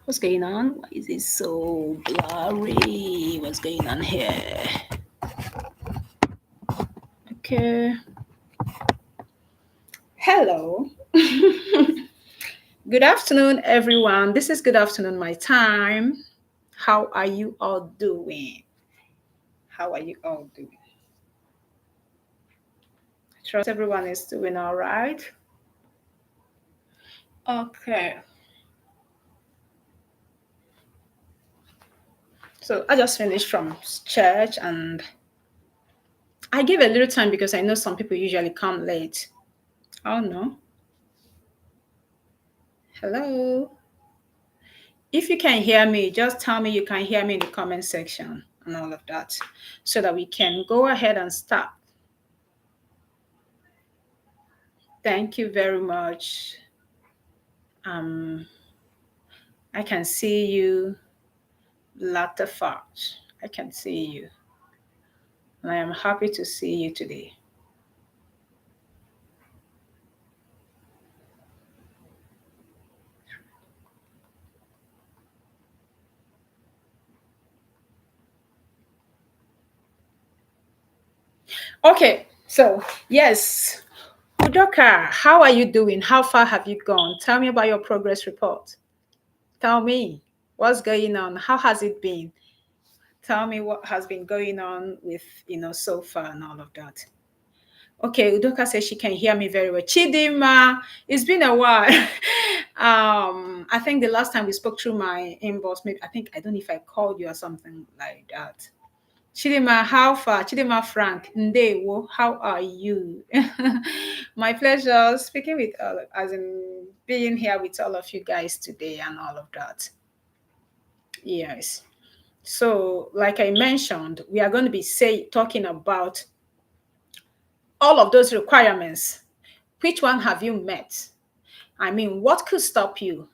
What's going on? Why is it so blurry? What's going on here? Okay. Hello. Good afternoon, everyone. This is good afternoon, my time. How are you all doing? How are you all doing? I trust everyone is doing all right. Okay. So I just finished from church and I gave a little time because I know some people usually come late. Oh no. Hello. If you can hear me, just tell me you can hear me in the comment section and all of that so that we can go ahead and start. Thank you very much. Um, I can see you, Latifat. I can see you. And I am happy to see you today. Okay, so yes, Udoka, how are you doing? How far have you gone? Tell me about your progress report. Tell me what's going on. How has it been? Tell me what has been going on with so far and all of that. Okay, Udoka says she can hear me very well. Chidima, it's been a while. I think the last time we spoke through my inbox, maybe I don't know if I called you or something like that. Chidima, how far? Chidima Frank, Ndewo, how are you? My pleasure speaking with as in being here with all of you guys today and all of that. Yes. So, like I mentioned, we are going to be talking about all of those requirements. Which one have you met? I mean, what could stop you?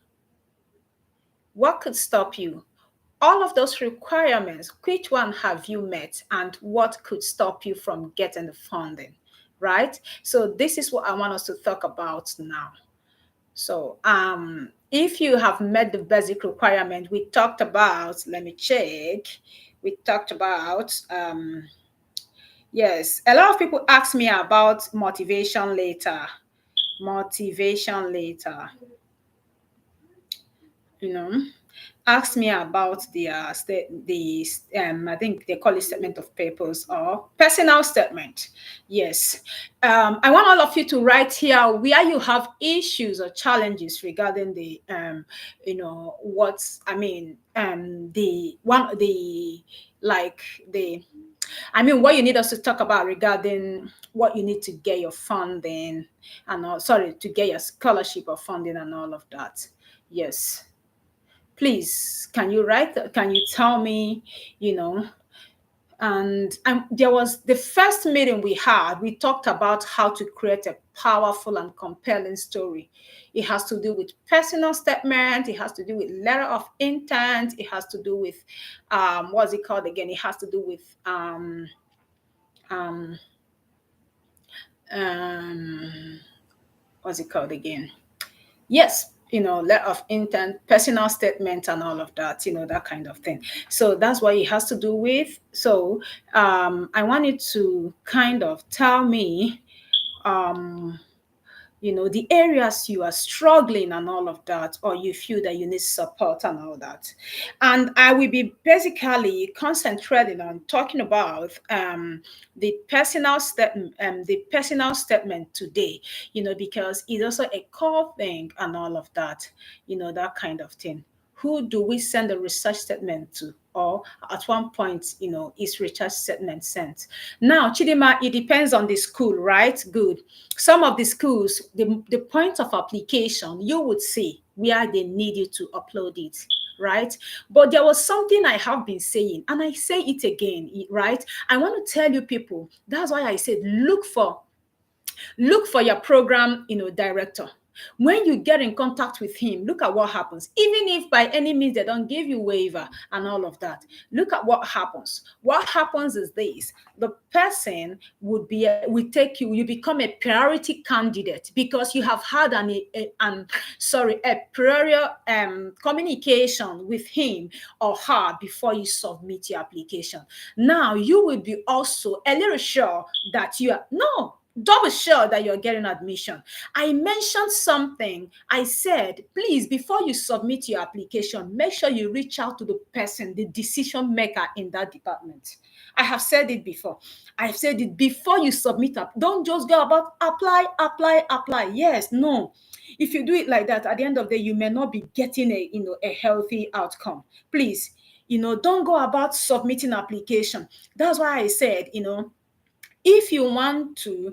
What could stop you? All of those requirements, which one have you met and what could stop you from getting the funding? Right? So this is what I want us to talk about now. So if you have met the basic requirement, we talked about, let me check. We talked about yes, a lot of people ask me about motivation later. Motivation later. You know, ask me about the I think they call it statement of purpose or personal statement. Yes, I want all of you to write here where you have issues or challenges regarding the what's I mean the one the like the I mean, what you need us to talk about regarding what you need to get your funding and all, sorry, to get your scholarship or funding and all of that. Yes. Please, can you write, can you tell me, you know, and there was the first meeting we had, we talked about how to create a powerful and compelling story. It has to do with personal statement, it has to do with letter of intent, it has to do with what's it called again? It has to do with um, um, what's it called again? Yes, letter of intent, personal statement, and all of that, that kind of thing. So that's what it has to do with. So I want you to kind of tell me um, the areas you are struggling and all of that, or you feel that you need support and all that. And I will be basically concentrating on talking about the personal statement today, because it's also a core thing and all of that, that kind of thing. Who do we send a research statement to? Or at one point, is research statement sent? Now, Chidima, it depends on the school, right? Good. Some of the schools, the point of application, you would see where they need you to upload it, right? But there was something I have been saying, and I say it again, right? I want to tell you people, that's why I said look for your program, director. When you get in contact with him, look at what happens. Even if by any means they don't give you waiver and all of that, look at what happens. What happens is this: the person would take you. You become a priority candidate because you have had a prior communication with him or her before you submit your application. Now you will be also a little sure that you are no double sure that you're getting admission. I mentioned something. I said, please, before you submit your application, make sure you reach out to the person, the decision maker in that department. I have said it before. I've said it before you submit up. Don't just go about apply, apply, apply. Yes, no. If you do it like that, at the end of the day, you may not be getting a healthy outcome. Please, don't go about submitting application. That's why I said, if you want to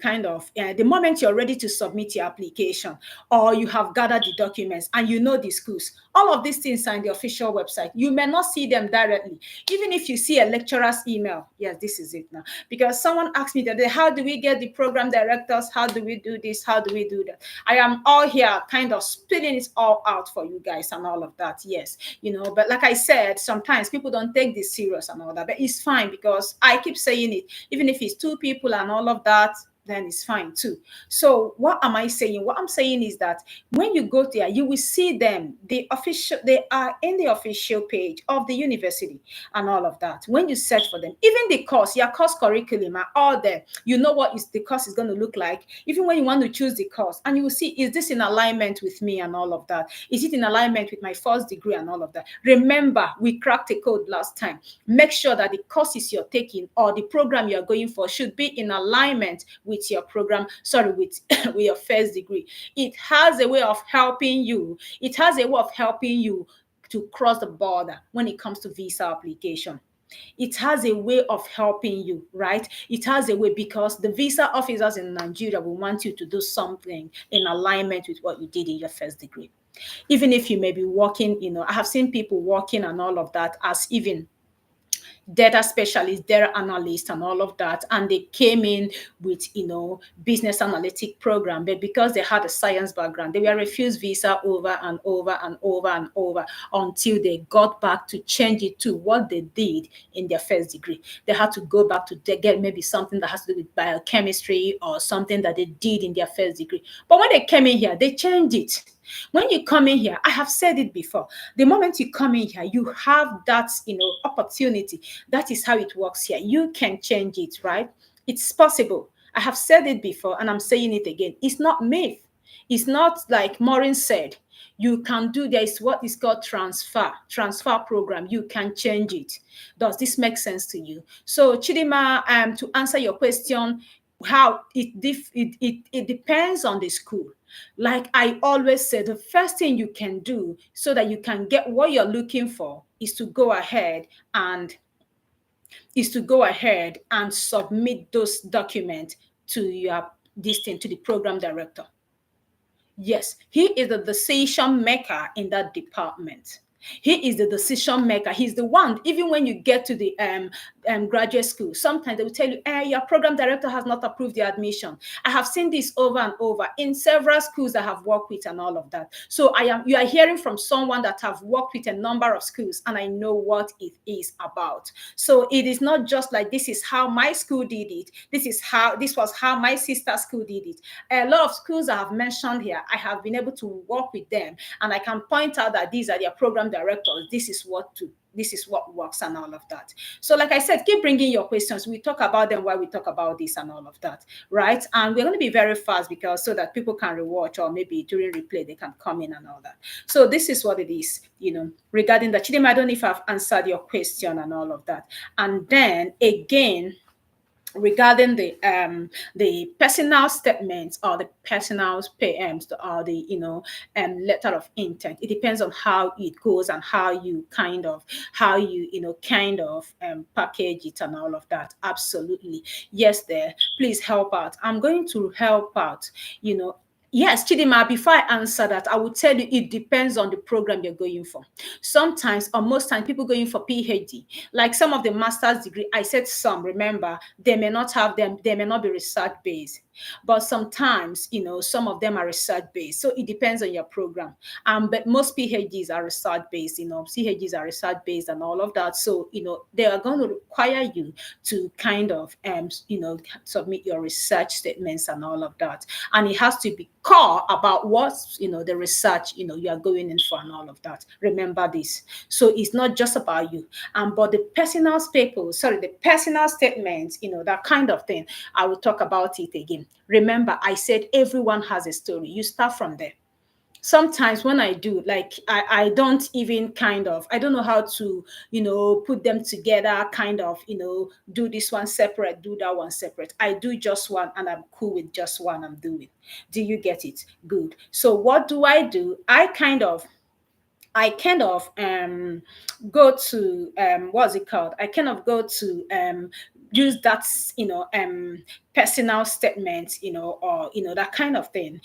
kind of the moment you're ready to submit your application, or you have gathered the documents and you know the schools, all of these things are in the official website. You may not see them directly. Even if you see a lecturer's email, yes, this is it now, because someone asked me that day, how do we get the program directors, how do we do this, how do we do that? I am all here kind of spilling it all out for you guys and all of that. Yes, but like I said, sometimes people don't take this serious and all that, but it's fine because I keep saying it. Even if it's two people and all of that, then it's fine too. So what am I saying? What I'm saying is that when you go there, you will see them. They are in the official page of the university and all of that. When you search for them, even the course, your course curriculum are all there. You know what the course is going to look like. Even when you want to choose the course, and you will see, is this in alignment with me and all of that? Is it in alignment with my first degree and all of that? Remember, we cracked a code last time. Make sure that the courses you're taking or the program you're going for should be in alignment with your program, with your first degree. It has a way of helping you. It has a way of helping you to cross the border when it comes to visa application. It has a way of helping you, right? It has a way because the visa officers in Nigeria will want you to do something in alignment with what you did in your first degree. Even if you may be working, I have seen people working and all of that as even data specialists, data analysts, and all of that. And they came in with, business analytic program, but because they had a science background, they were refused visa over and over and over and over until they got back to change it to what they did in their first degree. They had to go back to get maybe something that has to do with biochemistry or something that they did in their first degree. But when they came in here, they changed it. When you come in here, I have said it before, the moment you come in here, you have that, opportunity. That is how it works here. You can change it, right? It's possible. I have said it before and I'm saying it again. It's not myth. It's not like Maureen said. You can do, there is what is called transfer program. You can change it. Does this make sense to you? So Chidima, to answer your question, how it depends on the school. Like I always say, the first thing you can do so that you can get what you're looking for is to go ahead and submit those documents to to the program director. Yes, he is the decision maker in that department. He is the decision maker. He's the one, even when you get to the graduate school, sometimes they will tell you, your program director has not approved the admission. I have seen this over and over in several schools I have worked with and all of that. So you are hearing from someone that have worked with a number of schools and I know what it is about. So it is not just like, this is how my school did it. This was how my sister's school did it. A lot of schools I have mentioned here, I have been able to work with them and I can point out that these are their program directors. This is what works and all of that. So like I said, keep bringing your questions. We talk about them while we talk about this and all of that, right? And we're going to be very fast because so that people can rewatch or maybe during replay, they can come in and all that. So this is what it is, regarding the Chidima. I don't know if I've answered your question and all of that. And then again, regarding the personal statements or the personal PMs or the letter of intent, it depends on how it goes and how you package it and all of that. Absolutely, yes. There, please help out. I'm going to help out. Yes, Chidima, before I answer that, I will tell you it depends on the program you're going for. Sometimes, or most times, people going for PhD, like some of the master's degree, I said some, remember, they may not have them, they may not be research based. But sometimes, some of them are research based. So it depends on your program. But most PhDs are research based, CHDs are research based and all of that. So, they are going to require you to kind of, submit your research statements and all of that. And it has to be core about what, the research, you are going in for and all of that. Remember this. So it's not just about you. But the personal statements, that kind of thing, I will talk about it again. Remember, I said everyone has a story. You start from there. Sometimes when I do, like, I don't even I don't know how to, put them together, do this one separate, do that one separate. I do just one and I'm cool with just one I'm doing. Do you get it? Good. So what do? I go to what's it called? I kind of go to use that personal statement, or that kind of thing,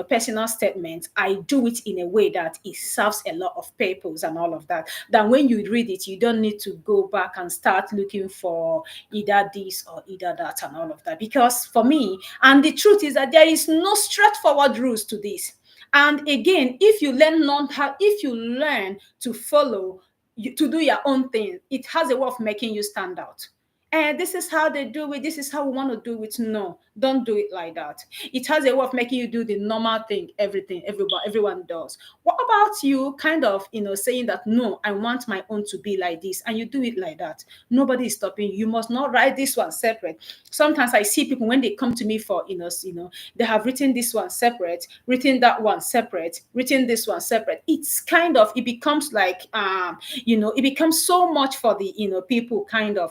personal statement. I do it in a way that it serves a lot of purpose and all of that. Then when you read it, you don't need to go back and start looking for either this or either that and all of that. Because for me, and the truth is that there is no straightforward rules to this. And again, if you learn to follow, to do your own thing, it has a way of making you stand out. And this is how they do it. This is how we want to do it. No, don't do it like that. It has a way of making you do the normal thing, everyone does. What about you saying that, no, I want my own to be like this, and you do it like that? Nobody is stopping you. You must not write this one separate. Sometimes I see people when they come to me for, they have written this one separate, written that one separate, written this one separate. It becomes like, it becomes so much for the, people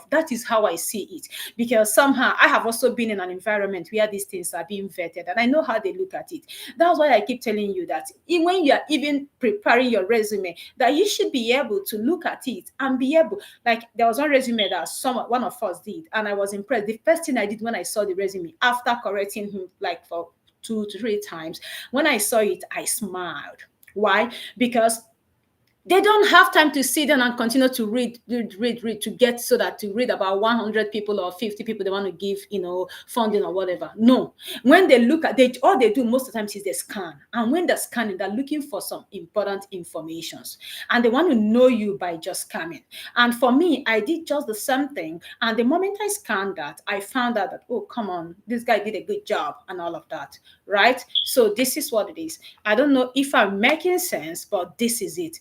that is how I see it. Because somehow I have also been in an environment where these things are being vetted and I know how they look at it. That's why I keep telling you that when you are even preparing your resume, that you should be able to look at it and be able, like, there was one resume that one of us did, and I was impressed. The first thing I did when I saw the resume, after correcting him like for 2 to 3 times, when I saw it, I smiled. Why? Because they don't have time to sit down and continue to read to get, so that to read about 100 people or 50 people they want to give, funding or whatever. No. When they look at all they do most of the times is they scan. And when they're scanning, they're looking for some important informations. And they want to know you by just scanning. And for me, I did just the same thing. And the moment I scanned that, I found out that, oh, come on, this guy did a good job and all of that. Right? So this is what it is. I don't know if I'm making sense, but this is it.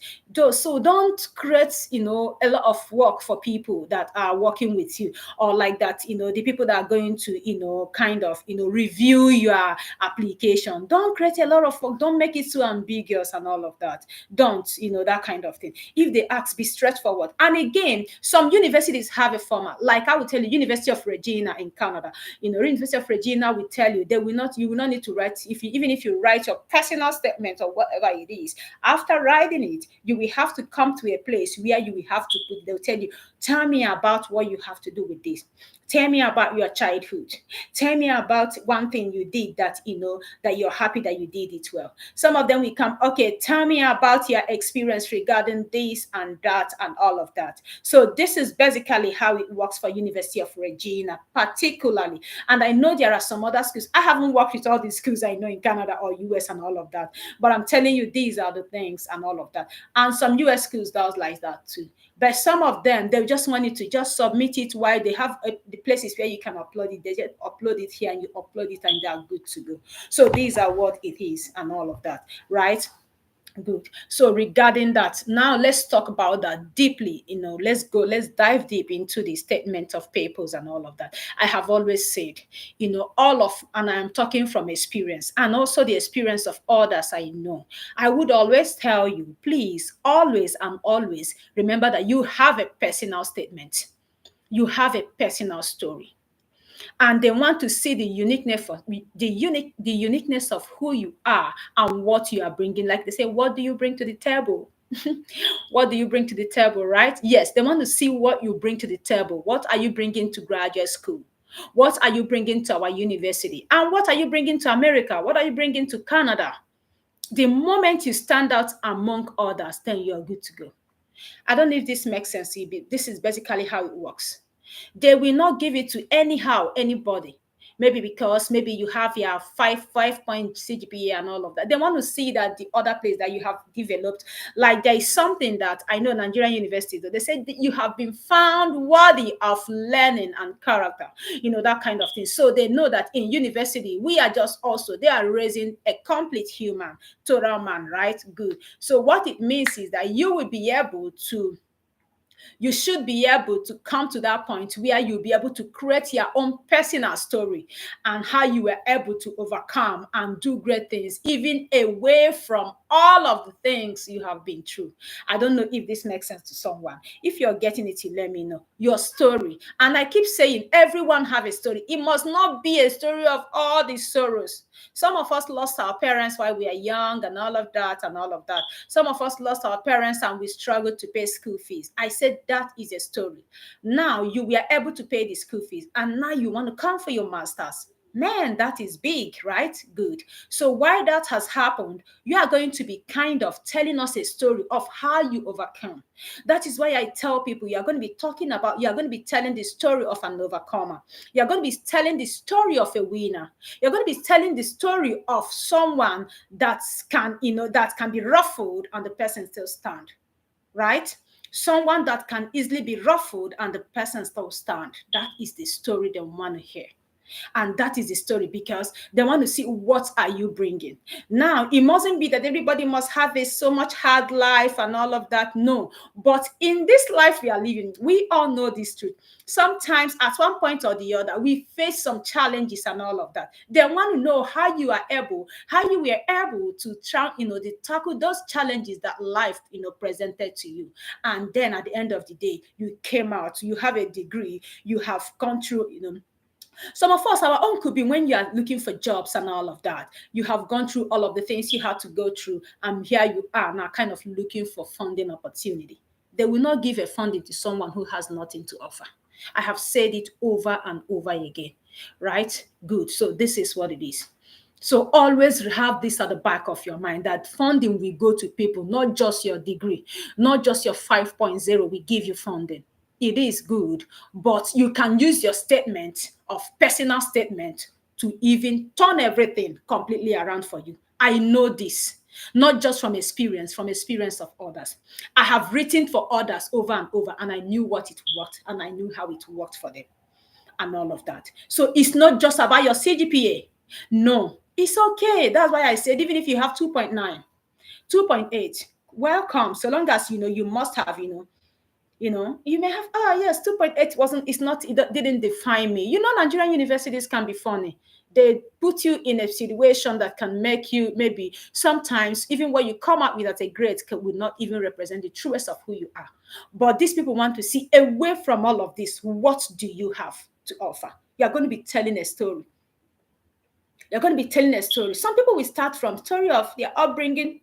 So don't create, a lot of work for people that are working with you, or like that, the people that are going to, review your application. Don't create a lot of work. Don't make it too ambiguous and all of that. Don't, that kind of thing. If they ask, be straightforward. And again, some universities have a format. Like I will tell you, University of Regina in Canada, University of Regina will tell you you will not need to write, even if you write your personal statement or whatever it is. After writing it, you will have to come to a place where you will have to put, they'll tell you, tell me about what you have to do with this. Tell me about your childhood. Tell me about one thing you did that, that you're happy that you did it well. Some of them will come, okay, tell me about your experience regarding this and that and all of that. So this is basically how it works for University of Regina, particularly. And I know there are some other schools. I haven't worked with all these schools I know in Canada or US and all of that. But I'm telling you, these are the things and all of that. And some US schools does like that too. But some of them, they just want you to just submit it while they have the places where you can upload it. They just upload it here and you upload it and they are good to go. So these are what it is and all of that, right? Good. So regarding that, now let's talk about that deeply. Let's dive deep into the statement of purpose and all of that. I have always said, and I'm talking from experience and also the experience of others I know. I would always tell you, please, always and always remember that you have a personal statement. You have a personal story, and they want to see the uniqueness of who you are and what you are bringing. Like they say, what do you bring to the table? What do you bring to the table, right? Yes, they want to see what you bring to the table. What are you bringing to graduate school? What are you bringing to our university? And what are you bringing to America? What are you bringing to Canada? The moment you stand out among others, then you're good to go. I don't know if this makes sense, EB. This is basically how it works. They will not give it to anyhow anybody. maybe because maybe you have your five point CGPA and all of that. They want to see that the other place that you have developed, like there is something that I know Nigerian universities, they say that you have been found worthy of learning and character, that kind of thing. So they know that in university, we are just also, they are raising a complete human, total man, right? Good. So what it means is that you should be able to come to that point where you'll be able to create your own personal story and how you were able to overcome and do great things, even away from all of the things you have been through. I don't know if this makes sense to someone. If you're getting it, you let me know your story. And I keep saying, everyone have a story. It must not be a story of all these sorrows. Some of us lost our parents while we are young and all of that and all of that. Some of us lost our parents and we struggled to pay school fees. I said that is a story. Now you were able to pay the school fees and now you want to come for your masters. Man, that is big, right? Good. So while that has happened, you are going to be kind of telling us a story of how you overcome. That is why I tell people you're going to be telling the story of an overcomer. You're going to be telling the story of a winner. You're going to be telling the story of someone that can be ruffled and the person still stand, right? Someone that can easily be ruffled and the person still stand. That is the story they want to hear. And that is the story because they want to see what are you bringing. Now, it mustn't be that everybody must have a so much hard life and all of that. No. But in this life we are living, we all know this truth. Sometimes at one point or the other, we face some challenges and all of that. They want to know how you were able to tackle those challenges that life, presented to you. And then at the end of the day, you came out, you have a degree, you have gone through, some of us, our own could be when you are looking for jobs and all of that. You have gone through all of the things you had to go through, and here you are now kind of looking for funding opportunity. They will not give a funding to someone who has nothing to offer. I have said it over and over again, right? Good. So this is what it is. So always have this at the back of your mind that funding will go to people, not just your degree, not just your 5.0 we give you funding. It is good, but you can use your statement of personal statement to even turn everything completely around for you. I know this, not just from experience of others. I have written for others over and over, and I knew what it worked, and I knew how it worked for them, and all of that. So it's not just about your CGPA. No, it's okay. That's why I said, even if you have 2.9, 2.8, welcome. So long as you must have, you may have, yes, 2.8 it didn't define me. Nigerian universities can be funny. They put you in a situation that can make you, maybe sometimes even what you come up with as a grade will not even represent the truest of who you are. But these people want to see, away from all of this, what do you have to offer? You're going to be telling a story. You're going to be telling a story. Some people will start from story of their upbringing,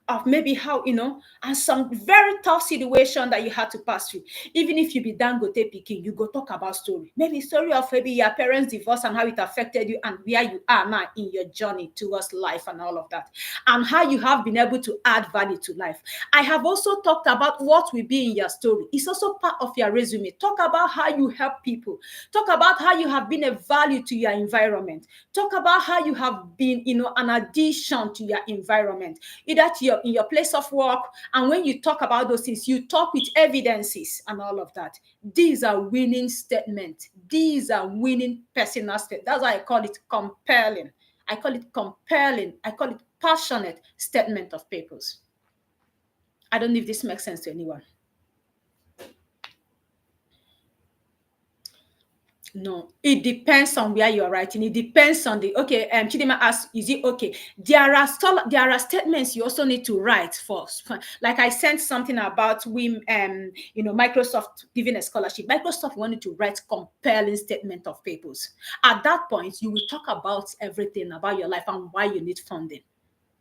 of maybe how, and some very tough situation that you had to pass through. Even if you be Dangote picking, you go talk about story. Maybe story of maybe your parents' divorce and how it affected you and where you are now in your journey towards life and all of that. And how you have been able to add value to life. I have also talked about what will be in your story. It's also part of your resume. Talk about how you help people. Talk about how you have been a value to your environment. Talk about how you have been, an addition to your environment. Either to in your place of work, and when you talk about those things, you talk with evidences and all of that. These are winning statements. These are winning personal statements. That's why I call it compelling. I call it passionate statement of purpose. I don't know if this makes sense to anyone. No, it depends on where you're writing. It depends on Chidima asked, is it okay? There are statements you also need to write first. Like I sent something about Microsoft giving a scholarship. Microsoft wanted to write compelling statement of purpose. At that point, you will talk about everything about your life and why you need funding.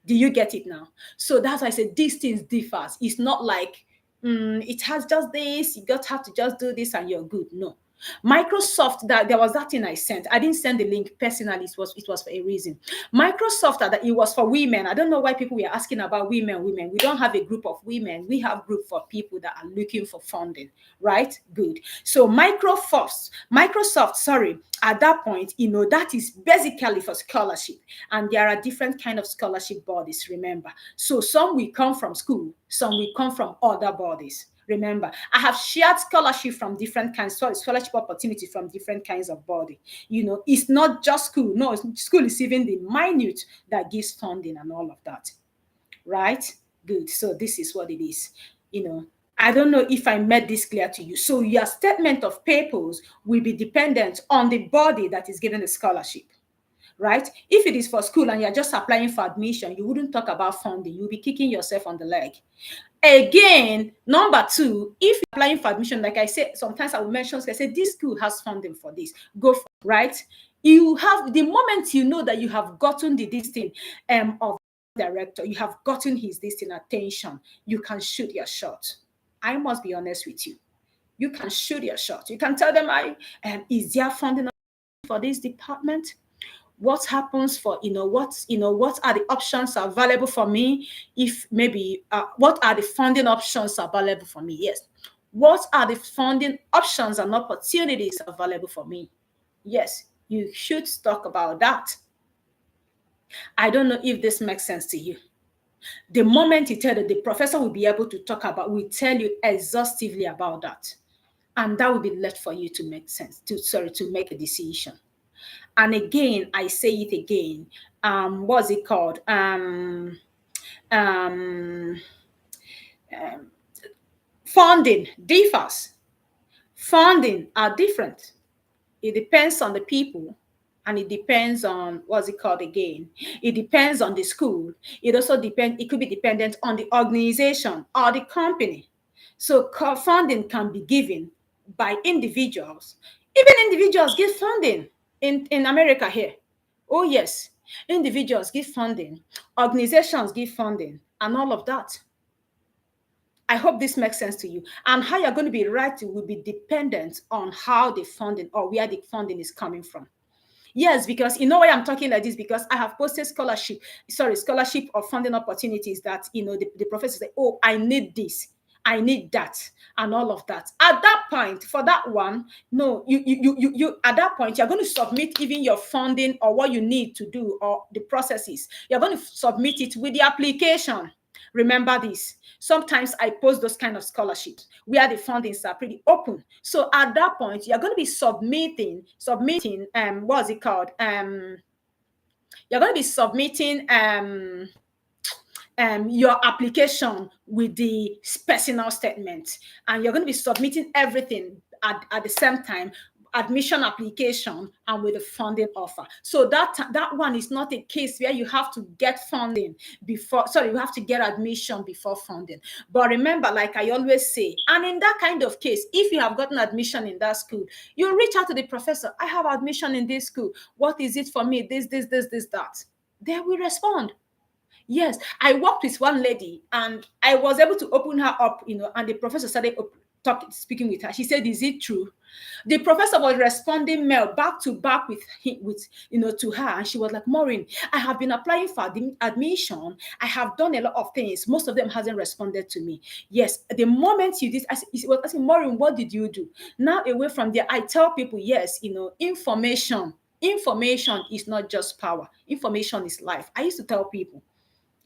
Do you get it now? So that's why I said these things differ. It's not like it has just this, you have to just do this and you're good. No. Microsoft, that there was that thing I sent. I didn't send the link personally. It was for a reason. Microsoft, that it was for women. I don't know why people were asking about women. Women. We don't have a group of women. We have group for people that are looking for funding. Right? Good. So Microsoft, sorry, at that point, that is basically for scholarship, and there are different kind of scholarship bodies. Remember, so some will come from school, some will come from other bodies. Remember, I have shared scholarship from different kinds, scholarship opportunity from different kinds of body. It's not just school. No, school is even the minute that gives funding and all of that. Right? Good. So this is what it is. I don't know if I made this clear to you. So your statement of purpose will be dependent on the body that is giving the scholarship. Right? If it is for school and you're just applying for admission, you wouldn't talk about funding. You'll be kicking yourself on the leg. Again, number two, if you're applying for admission, like I said, sometimes I will mention, I say, this school has funding for this. Go for it, right? You have, the moment you know that you have gotten the listing of the director, you have gotten his listing attention, you can shoot your shot. I must be honest with you. You can shoot your shot. You can tell them, is there funding for this department? What happens for what are the options available for me? If maybe what are the funding options available for me? Yes, what are the funding options and opportunities available for me? Yes, you should talk about that. I don't know if this makes sense to you. The moment you tell it, the professor will be able to will tell you exhaustively about that, and that will be left for you to make sense to make a decision. And again, I say it again. What's it called? Funding differs. Funding are different. It depends on the people, and it depends on what's it called again. It depends on the school. It also depends. It could be dependent on the organization or the company. So funding can be given by individuals. Even individuals give funding in America here. Oh yes, individuals give funding, organizations give funding, and all of that. I hope this makes sense to you. And how you're going to be writing will be dependent on how the funding or where the funding is coming from. Yes, because you know why I'm talking like this, because I have posted scholarship or funding opportunities that the professor say, oh, I need this, I need that, and all of that. At that point, for that one, no, you at that point, you're going to submit even your funding or what you need to do or the processes. You're going to submit it with the application. Remember this. Sometimes I post those kind of scholarships where the fundings are pretty open. So at that point, you're going to be submitting, what's it called? You're going to be submitting your application with the personal statement, and you're going to be submitting everything at the same time, admission application and with a funding offer. So that one is not a case where you have to get funding before, sorry, you have to get admission before funding. But remember, like I always say, and in that kind of case, if you have gotten admission in that school, you reach out to the professor. I have admission in this school. What is it for me? This, that. They will respond. Yes, I worked with one lady and I was able to open her up, and the professor started speaking with her. She said, is it true? The professor was responding mail back to back to her. And she was like, Maureen, I have been applying for admission. I have done a lot of things. Most of them hasn't responded to me. Yes, the moment you did, I was asking, Maureen, what did you do? Now away from there, I tell people, yes, information is not just power. Information is life. I used to tell people,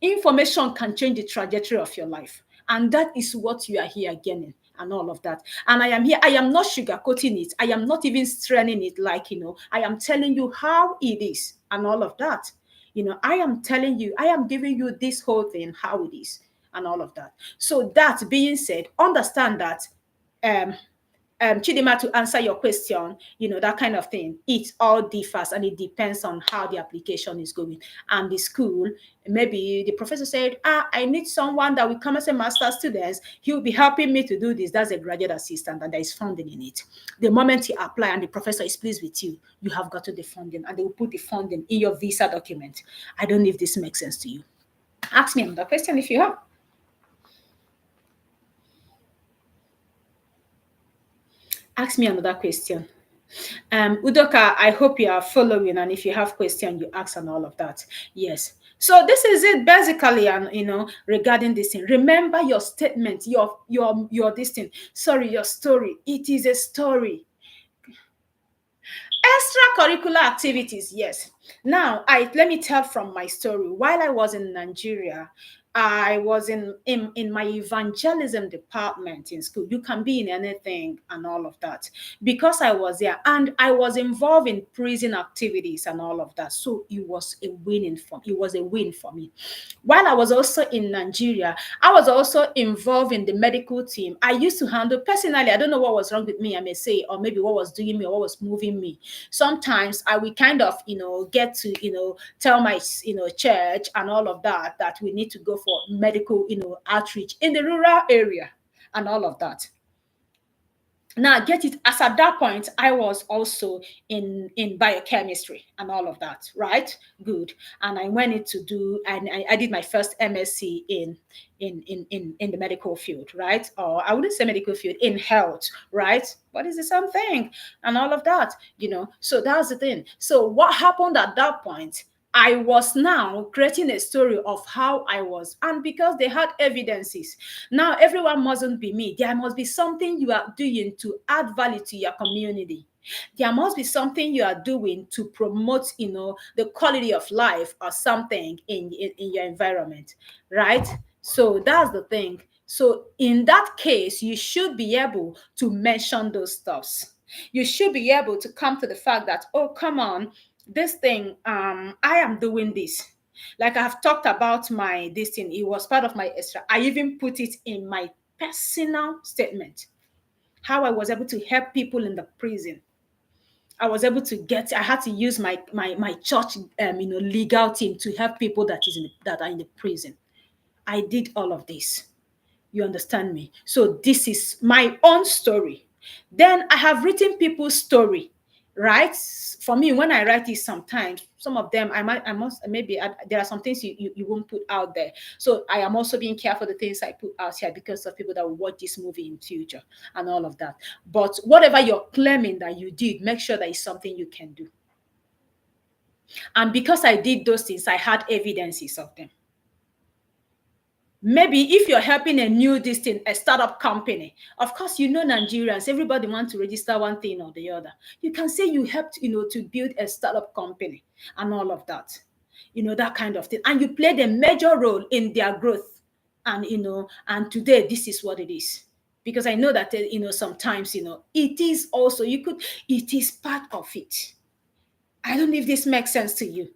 information can change the trajectory of your life. And that is what you are here gaining and all of that. And I am here. I am not sugarcoating it. I am not even straining it like, I am telling you how it is and all of that. I am telling you, I am giving you this whole thing, how it is and all of that. So that being said, understand that Chidima, to answer your question, that kind of thing, it all differs and it depends on how the application is going. And the school, maybe the professor said, I need someone that will come as a master's student. He will be helping me to do this. That's a graduate assistant and there is funding in it. The moment you apply and the professor is pleased with you, you have gotten the funding and they will put the funding in your visa document. I don't know if this makes sense to you. Ask me another question if you have. Ask me another question. Udoka, I hope you are following, and if you have question, you ask and all of that. Yes. So this is it basically, and regarding this thing. Remember your statement, your this thing. Sorry, your story. It is a story. Extracurricular activities, yes. Now, I let me tell from my story. While I was in Nigeria, I was in my evangelism department in school. You can be in anything and all of that. Because I was there and I was involved in prison activities and all of that. So it was a win for me. While I was also in Nigeria, I was also involved in the medical team. I used to handle personally, I don't know what was wrong with me, I may say, or maybe what was doing me or what was moving me. Sometimes I will kind of, get to, tell my, church and all of that, that we need to go for medical, outreach in the rural area and all of that. Now get it, as at that point I was also in biochemistry and all of that, right? Good. And I went in to do, and I did my first MSc in the medical field, right? Or I wouldn't say medical field, in health, right? But it's the same thing and all of that, so that's the thing. So what happened at that point, I was now creating a story of how I was. And because they had evidences, now everyone mustn't be me. There must be something you are doing to add value to your community. There must be something you are doing to promote, the quality of life or something in your environment, right? So that's the thing. So in that case, you should be able to mention those stuffs. You should be able to come to the fact that, oh, come on, this thing, I am doing this. Like I've talked about my this thing, it was part of my extra. I even put it in my personal statement. How I was able to help people in the prison. I was able to get. I had to use my church, legal team to help people that are in the prison. I did all of this. You understand me? So this is my own story. Then I have written people's story, right? For me, when I write it, sometimes some of them I must maybe there are some things you won't put out there. So I am also being careful the things I put out here because of people that will watch this movie in future and all of that. But whatever you're claiming that you did, make sure that it's something you can do. And because I did those things, I had evidences of them. Maybe if you're helping a new a startup company, of course, Nigerians, everybody wants to register one thing or the other. You can say you helped, to build a startup company and all of that, that kind of thing. And you played a major role in their growth. And, and today this is what it is. Because I know that, sometimes, it is also, it is part of it. I don't know if this makes sense to you.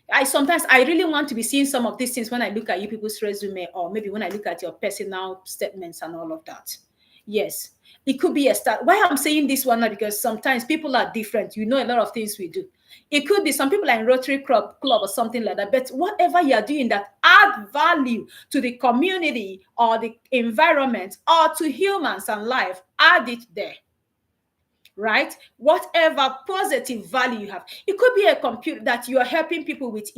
I really want to be seeing some of these things when I look at you people's resume, or maybe when I look at your personal statements and all of that. Yes, it could be a start. Why I'm saying this one now, because sometimes people are different. A lot of things we do. It could be some people are in Rotary Club or something like that. But whatever you are doing that add value to the community or the environment or to humans and life, add it there, right? Whatever positive value you have. It could be a computer that you are helping people with,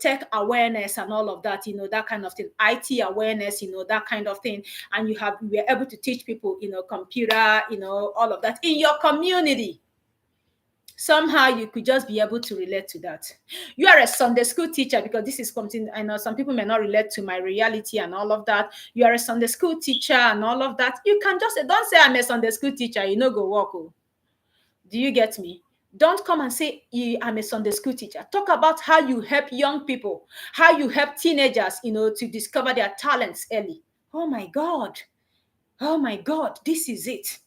tech awareness and all of that, that kind of thing, IT awareness, that kind of thing. And you were able to teach people, computer, all of that in your community. Somehow you could just be able to relate to that. You are a Sunday school teacher, because this is something I know some people may not relate to my reality and all of that. You are a Sunday school teacher and all of that. You can just say, don't say I'm a Sunday school teacher, go work. Oh. Do you get me? Don't come and say I'm a Sunday school teacher. Talk about how you help young people, how you help teenagers, to discover their talents early. Oh my God. Oh my God, this is it.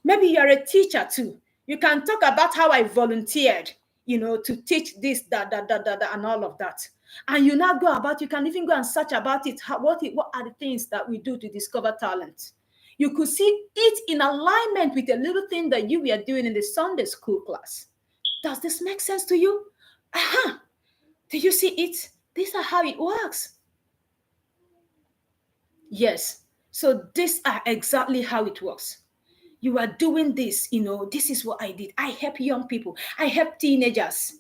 Maybe you're a teacher too. You can talk about how I volunteered, to teach this, that, and all of that. And you now go about, you can even go and search about it. What are the things that we do to discover talent? You could see it in alignment with a little thing that you were doing in the Sunday school class. Does this make sense to you? Uh-huh. Do you see it? These are how it works. Yes. So these are exactly how it works. You are doing this, this is what I did. I help young people. I help teenagers,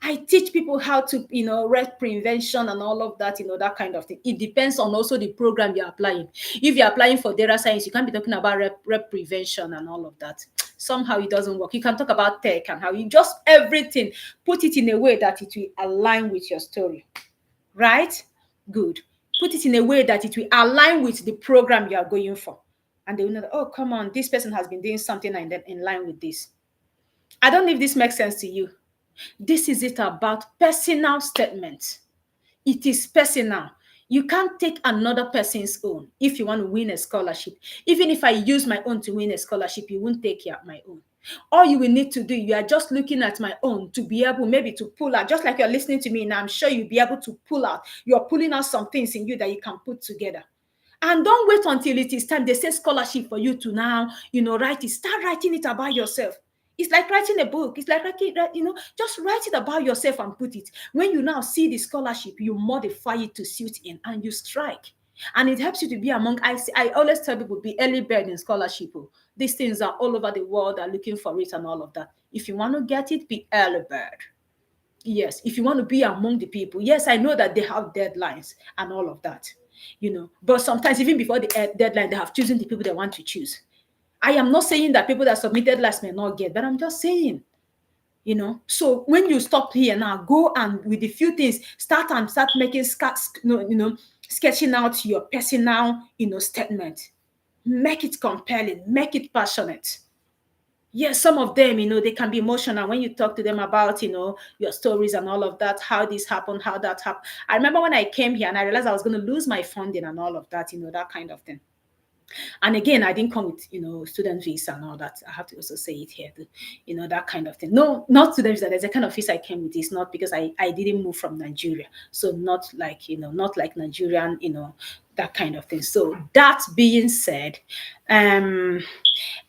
I teach people how to, rep prevention and all of that, that kind of thing. It depends on also the program you're applying. If you're applying for data science, you can't be talking about rep prevention and all of that. Somehow it doesn't work. You can talk about tech and how you just everything, put it in a way that it will align with your story. Right? Good. Put it in a way that it will align with the program you are going for. And they will know that, oh, come on, this person has been doing something in line with this. I don't know if this makes sense to you. This is it about personal statement. It is personal. You can't take another person's own if you want to win a scholarship. Even if I use my own to win a scholarship, you won't take my own. All you will need to do, you are just looking at my own to be able maybe to pull out, just like you're listening to me now, I'm sure you'll be able to pull out. You're pulling out some things in you that you can put together. And don't wait until it is time. They say scholarship for you to now, write it. Start writing it about yourself. It's like writing a book. It's like writing, just write it about yourself and put it. When you now see the scholarship, you modify it to suit in and you strike. And it helps you to be among, I always tell people, be early bird in scholarship. These things are all over the world, are looking for it and all of that. If you want to get it, be early bird. Yes, if you want to be among the people. Yes, I know that they have deadlines and all of that, but sometimes even before the deadline, they have chosen the people they want to choose. I am not saying that people that submitted last may not get, but I'm just saying, so when you stop here now, go and with a few things, start making sketching out your personal, statement. Make it compelling, make it passionate. Yes, some of them, they can be emotional when you talk to them about, your stories and all of that, how this happened, how that happened. I remember when I came here and I realized I was going to lose my funding and all of that, that kind of thing. And again, I didn't come with, student visa and all that. I have to also say it here, that kind of thing. No, not student visa. There's a kind of visa I came with. It's not because I didn't move from Nigeria. So not like, not like Nigerian, that kind of thing. So that being said, when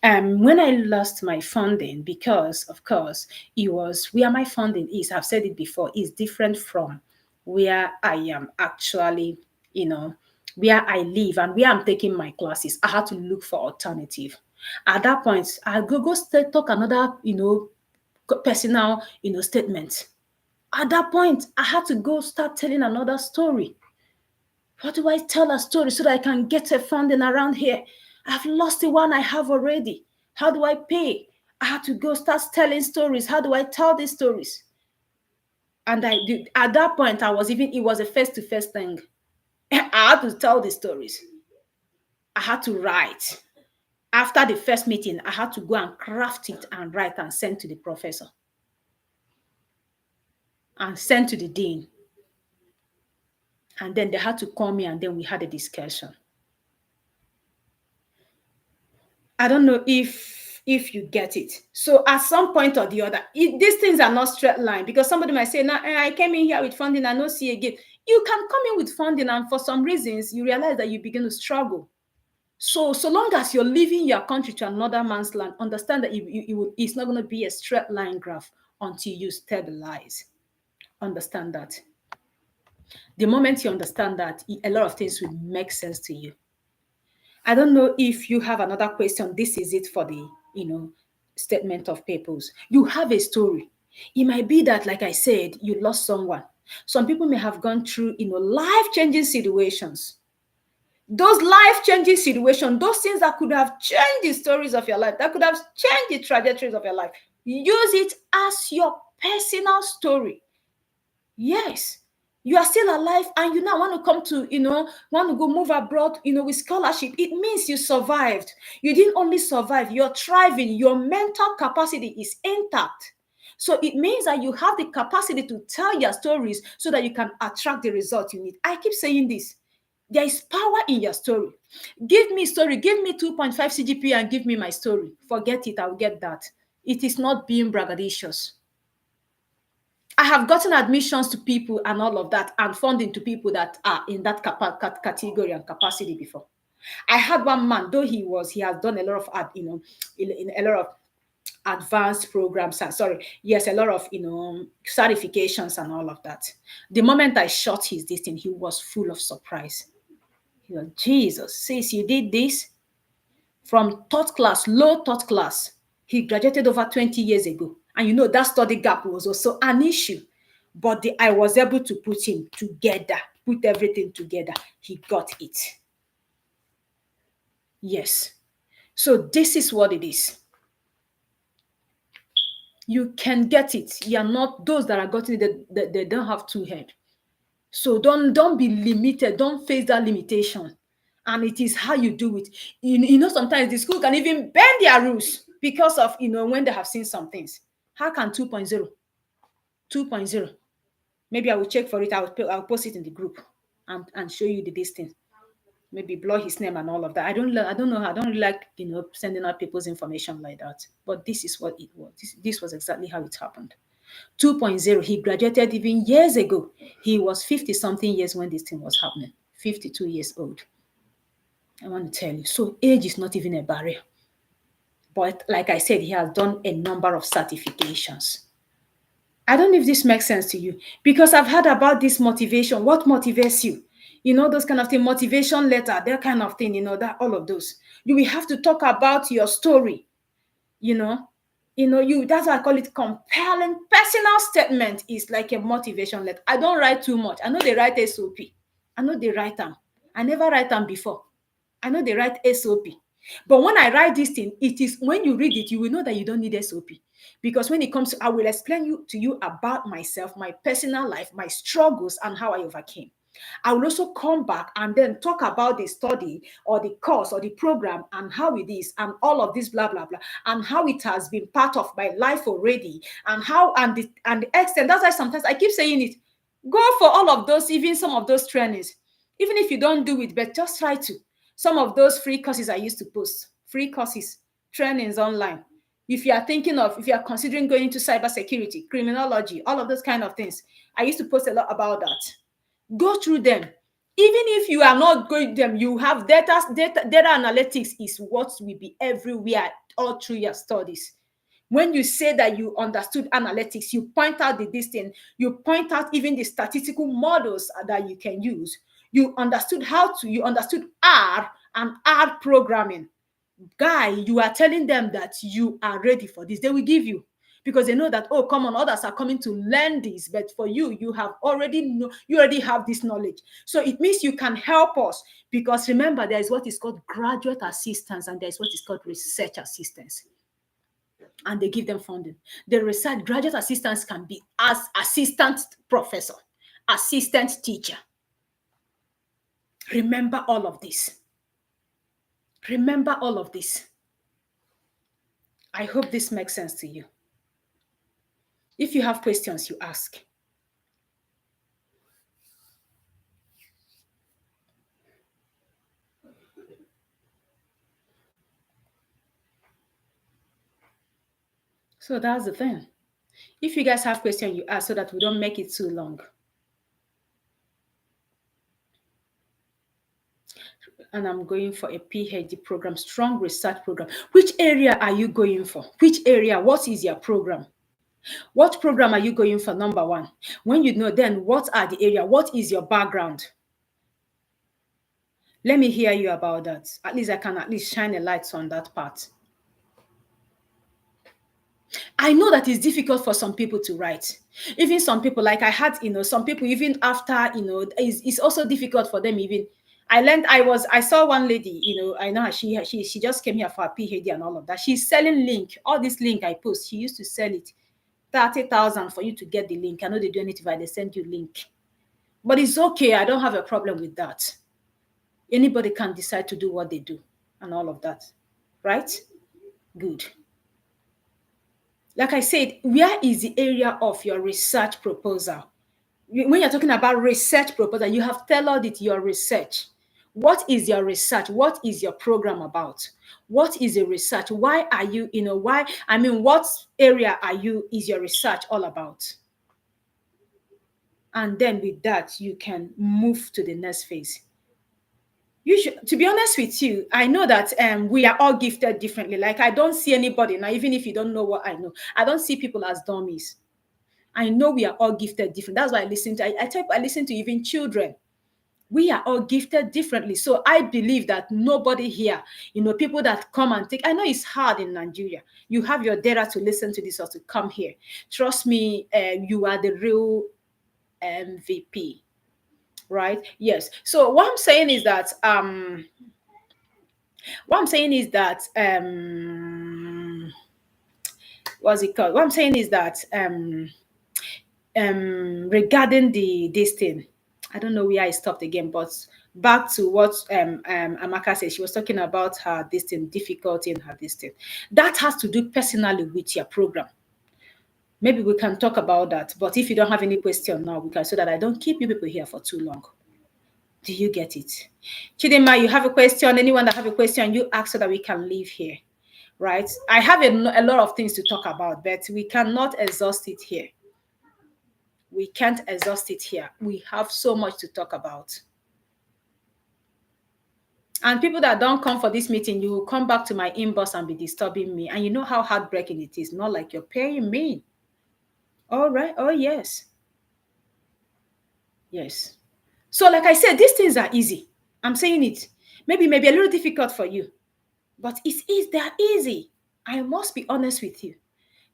I lost my funding, because of course it was where my funding is, I've said it before, is different from where I am actually, where I live and where I'm taking my classes. I had to look for alternative. At that point, I go talk another, personal, statement. At that point, I had to go start telling another story. What do I tell a story so that I can get a funding around here? I've lost the one I have already. How do I pay? I had to go start telling stories. How do I tell these stories? And at that point, it was a face-to-face thing. I had to tell the stories. I had to write. After the first meeting, I had to go and craft it and write and send to the professor and send to the dean. And then they had to call me and then we had a discussion. I don't know if you get it. So at some point or the other, these things are not straight line, because somebody might say, "Now I came in here with funding, I no see again." You can come in with funding and for some reasons you realize that you begin to struggle. So long as you're leaving your country to another man's land, understand that it's not going to be a straight line graph until you stabilize. Understand that. The moment you understand that, a lot of things will make sense to you. I don't know if you have another question. This is it for the, statement of purpose. You have a story. It might be that, like I said, you lost someone. Some people may have gone through, life-changing situations. Those life-changing situations, those things that could have changed the stories of your life, that could have changed the trajectories of your life. Use it as your personal story. Yes. You are still alive and you now want to come to, want to go move abroad, with scholarship. It means you survived. You didn't only survive, you're thriving. Your mental capacity is intact. So it means that you have the capacity to tell your stories so that you can attract the result you need. I keep saying this. There is power in your story. Give me story. Give me 2.5 CGPA and give me my story. Forget it. I'll get that. It is not being braggadocious. I have gotten admissions to people and all of that and funding to people that are in that category and capacity before. I had one man, though he has done a lot of, in a lot of advanced programs, a lot of, certifications and all of that. The moment I shot his this thing, he was full of surprise. He was, Jesus, sis, you did this? From low third class. He graduated over 20 years ago. And that study gap was also an issue. But I was able to put him together, put everything together. He got it. Yes. So this is what it is. You can get it. You're not those that are gotten it, they don't have two heads. So don't be limited. Don't face that limitation. And it is how you do it. Sometimes the school can even bend their rules because of, when they have seen some things. How can 2.0? 2.0. Maybe I will check for it. I'll post it in the group and show you the distance. Maybe blur his name and all of that. I don't know. I don't really like, sending out people's information like that. But this is what it was. This was exactly how it happened. 2.0, he graduated even years ago. He was 50 something years when this thing was happening. 52 years old. I want to tell you. So age is not even a barrier. But like I said, he has done a number of certifications. I don't know if this makes sense to you, because I've heard about this motivation. What motivates you? Those kind of thing, motivation letter, that kind of thing, that all of those. You will have to talk about your story, that's why I call it compelling. Personal statement is like a motivation letter. I don't write too much. I know they write SOP. I know they write them. I never write them before. I know they write SOP. But when I write this thing, it is when you read it, you will know that you don't need SOP. Because when it comes to, I will explain to you about myself, my personal life, my struggles, and how I overcame. I will also come back and then talk about the study or the course or the program and how it is and all of this blah blah blah and how it has been part of my life already and how and the extent. That's why sometimes I keep saying it. Go for all of those, even some of those trainings, even if you don't do it, but just try to. Some of those free courses I used to post, free courses, trainings online. If you are considering going into cybersecurity, criminology, all of those kind of things, I used to post a lot about that. Go through them. Even if you are not going them, you have data analytics is what will be everywhere all through your studies. When you say that you understood analytics, you point out the distance, you point out even the statistical models that you can use. You understood R and R programming. Guy, you are telling them that you are ready for this. They will give you, because they know that, oh, come on, others are coming to learn this, but for you, you already have this knowledge. So it means you can help us, because remember, there is what is called graduate assistance and there is what is called research assistance. And they give them funding. The research graduate assistance can be as assistant professor, assistant teacher. Remember all of this. Remember all of this. I hope this makes sense to you. If you have questions, you ask. So that's the thing. If you guys have questions, you ask so that we don't make it too long. And I'm going for a PhD program, strong research program. Which area are you going for? Which area? What is your program? What program are you going for? Number one. When you know, then what are the area? What is your background? Let me hear you about that. At least I can at least shine a light on that part. I know that it's difficult for some people to write. Even some people, like I had, some people, even after, it's also difficult for them. Even I saw one lady, I know her, she just came here for a PhD and all of that. She's selling link. All this link I post, she used to sell it 30,000 for you to get the link. I know they do anything if they send you link. But it's okay. I don't have a problem with that. Anybody can decide to do what they do and all of that. Right? Good. Like I said, where is the area of your research proposal? When you're talking about research proposal, you have tailored it, your research. What is your research? What is your program about? What is the research? Why are you, what area is your research all about? And then with that, you can move to the next phase. To be honest with you, I know that we are all gifted differently. Like, I don't see anybody now, even if you don't know what I know, I don't see people as dummies. I know we are all gifted different. That's why I listen to even children. We are all gifted differently. So I believe that nobody here, people that come and take, I know it's hard in Nigeria. You have your data to listen to this or to come here. Trust me, you are the real MVP, right? Yes. So what I'm saying is that what's it called? What I'm saying is that regarding this thing, I don't know where I stopped again, but back to what Amaka said. She was talking about her this thing, difficulty in her this thing. That has to do personally with your program. Maybe we can talk about that. But if you don't have any question now, we can, so that I don't keep you people here for too long. Do you get it? Chidima, you have a question? Anyone that have a question, you ask so that we can leave here, right? I have a lot of things to talk about, but we cannot exhaust it here. We can't exhaust it here. We have so much to talk about. And people that don't come for this meeting, you will come back to my inbox and be disturbing me. And you know how heartbreaking it is. Not like you're paying me. All right. Oh, yes. Yes. So, like I said, these things are easy. I'm saying it. Maybe a little difficult for you, but it's easy. They're easy. I must be honest with you.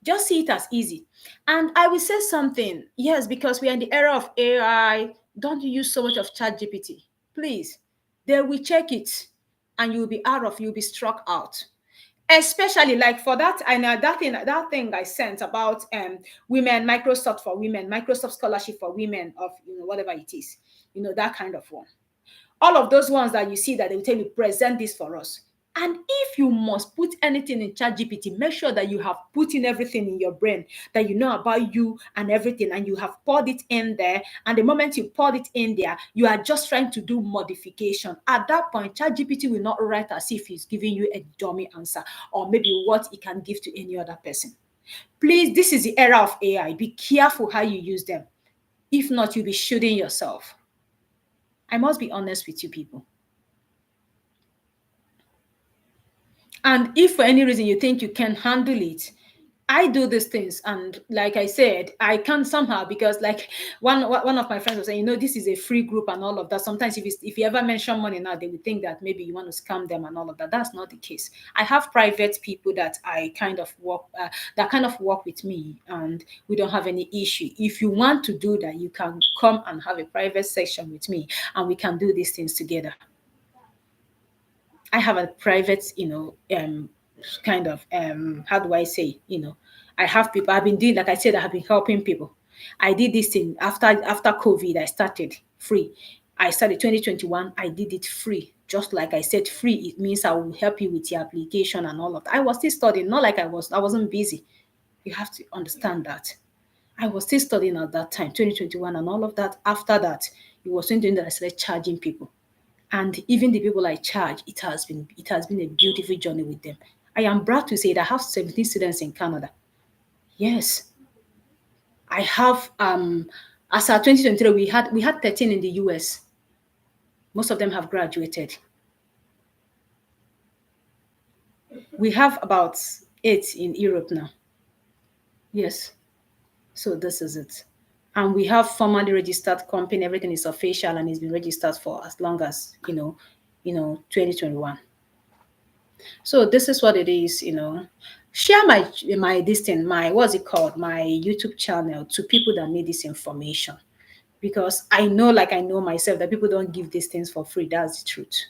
Just see it as easy. And I will say something. Yes, because we are in the era of AI. Don't use so much of ChatGPT. Please. They will check it and you'll be struck out. Especially like for that, I know that thing I sent about women, Microsoft for women, Microsoft scholarship for women of whatever it is, that kind of one. All of those ones that you see that they will tell you present this for us. And if you must put anything in ChatGPT, make sure that you have put in everything in your brain that you know about you and everything, and you have poured it in there. And the moment you poured it in there, you are just trying to do modification. At that point, ChatGPT will not write as if he's giving you a dummy answer or maybe what it can give to any other person. Please, this is the era of AI. Be careful how you use them. If not, you'll be shooting yourself. I must be honest with you people. And if for any reason you think you can handle it, I do these things. And like I said, I can somehow, because like one of my friends was saying, this is a free group and all of that. Sometimes if you ever mention money now, they would think that maybe you want to scam them and all of that. That's not the case. I have private people that I kind of work with me, and we don't have any issue. If you want to do that, you can come and have a private session with me and we can do these things together. I have a private, kind of, how do I say, I have people, I've been doing, like I said, I have been helping people. I did this thing after COVID, I started free. I started 2021, I did it free. Just like I said, free, it means I will help you with your application and all of that. I was still studying, not like I wasn't busy. You have to understand that. I was still studying at that time, 2021 and all of that. After that, it was something that I started charging people. And even the people I charge, it has been a beautiful journey with them. I am proud to say that I have 17 students in Canada. Yes. I have as of 2023, we had 13 in the US. Most of them have graduated. We have about 8 in Europe now. Yes. So this is it. And we have formally registered company. Everything is official and it's been registered for as long as 2021. So this is what it is. Share my this thing, my what's it called, my YouTube channel to people that need this information, because I know, like I know myself, that people don't give these things for free. That's the truth.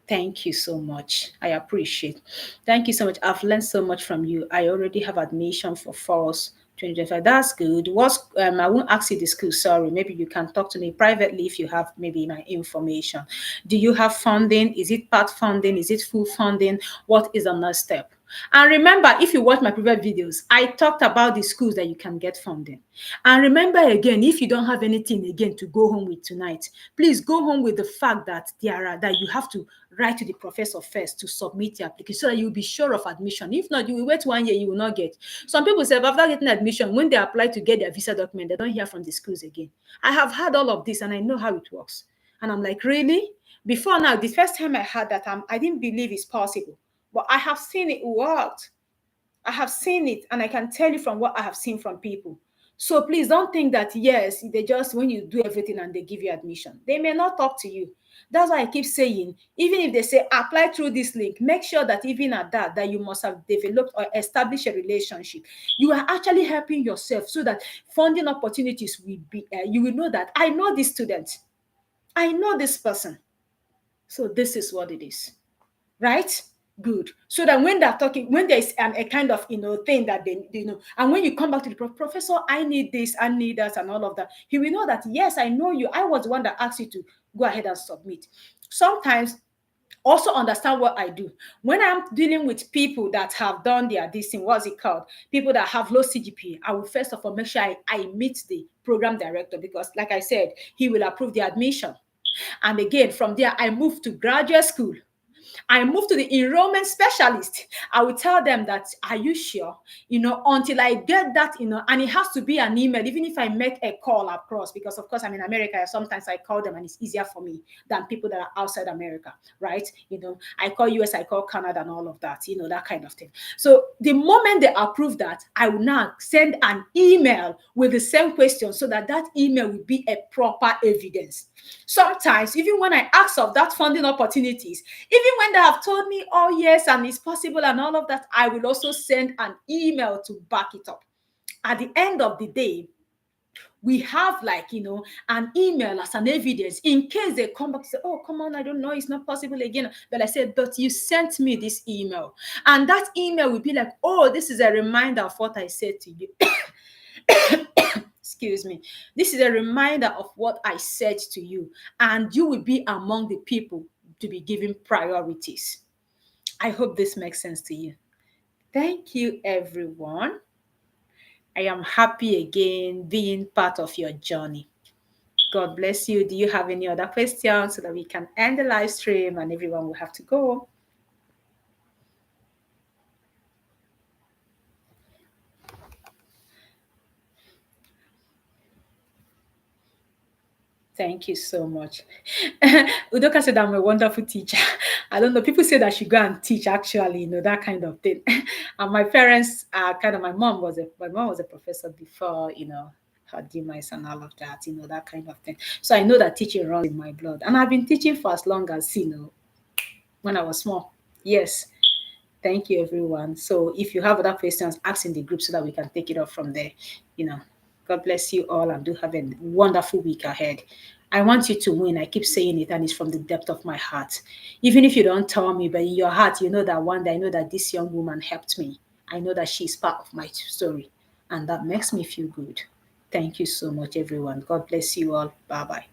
Thank you so much. I appreciate. Thank you so much. I've learned so much from you. I already have admission for falls 2025. That's good. I won't ask you the school, sorry. Maybe you can talk to me privately if you have maybe my information. Do you have funding? Is it part funding? Is it full funding? What is the next step? And remember, if you watch my previous videos, I talked about the schools that you can get funding. And remember again, if you don't have anything again to go home with tonight, please go home with the fact that that you have to write to the professor first to submit your application so that you'll be sure of admission. If not, you will wait 1 year, you will not get. Some people say after getting admission, when they apply to get their visa document, they don't hear from the schools again. I have had all of this and I know how it works. And I'm like, really? Before now, the first time I had that, I didn't believe it's possible. But I have seen it worked. I have seen it, and I can tell you from what I have seen from people. So please don't think that, yes, they just, when you do everything and they give you admission, they may not talk to you. That's why I keep saying, even if they say apply through this link, make sure that even at that you must have developed or established a relationship. You are actually helping yourself so that funding opportunities will be, you will know that I know this student, I know this person. So this is what it is, right? Good. So that when they're talking, when there's a kind of thing that they know, and when you come back to the professor, I need this, I need that, and all of that, he will know that, yes, I know you. I was the one that asked you to go ahead and submit. Sometimes also understand what I do. When I'm dealing with people that have done their this thing, what's it called? People that have low CGPA, I will first of all make sure I meet the program director, because like I said, he will approve the admission. And again, from there, I move to graduate school. I move to the enrollment specialist. I will tell them that, are you sure? Until I get that, and it has to be an email, even if I make a call across, because of course I'm in America, sometimes I call them and it's easier for me than people that are outside America, right? I call US, I call Canada and all of that, that kind of thing. So the moment they approve that, I will now send an email with the same question, so that email will be a proper evidence. Sometimes, even when I ask of that funding opportunities, even when they have told me, oh yes, and it's possible and all of that, I will also send an email to back it up. At the end of the day, we have an email as an evidence in case they come back and say, oh, come on, I don't know, it's not possible again. But I said, but you sent me this email. And that email will be like, oh, this is a reminder of what I said to you. Excuse me. This is a reminder of what I said to you, and you will be among the people to be given priorities. I hope this makes sense to you. Thank you, everyone. I am happy again being part of your journey. God bless you. Do you have any other questions so that we can end the live stream and everyone will have to go? Thank you so much. Udoka said I'm a wonderful teacher. I don't know. People say that I should go and teach, actually, that kind of thing. And my parents are my mom was a professor before, her demise and all of that, that kind of thing. So I know that teaching runs in my blood. And I've been teaching for as long as, when I was small. Yes. Thank you, everyone. So if you have other questions, ask in the group so that we can take it up from there. God bless you all and do have a wonderful week ahead. I want you to win. I keep saying it, and it's from the depth of my heart. Even if you don't tell me, but in your heart, you know that one day I know that this young woman helped me. I know that she's part of my story, and that makes me feel good. Thank you so much, everyone. God bless you all. Bye bye.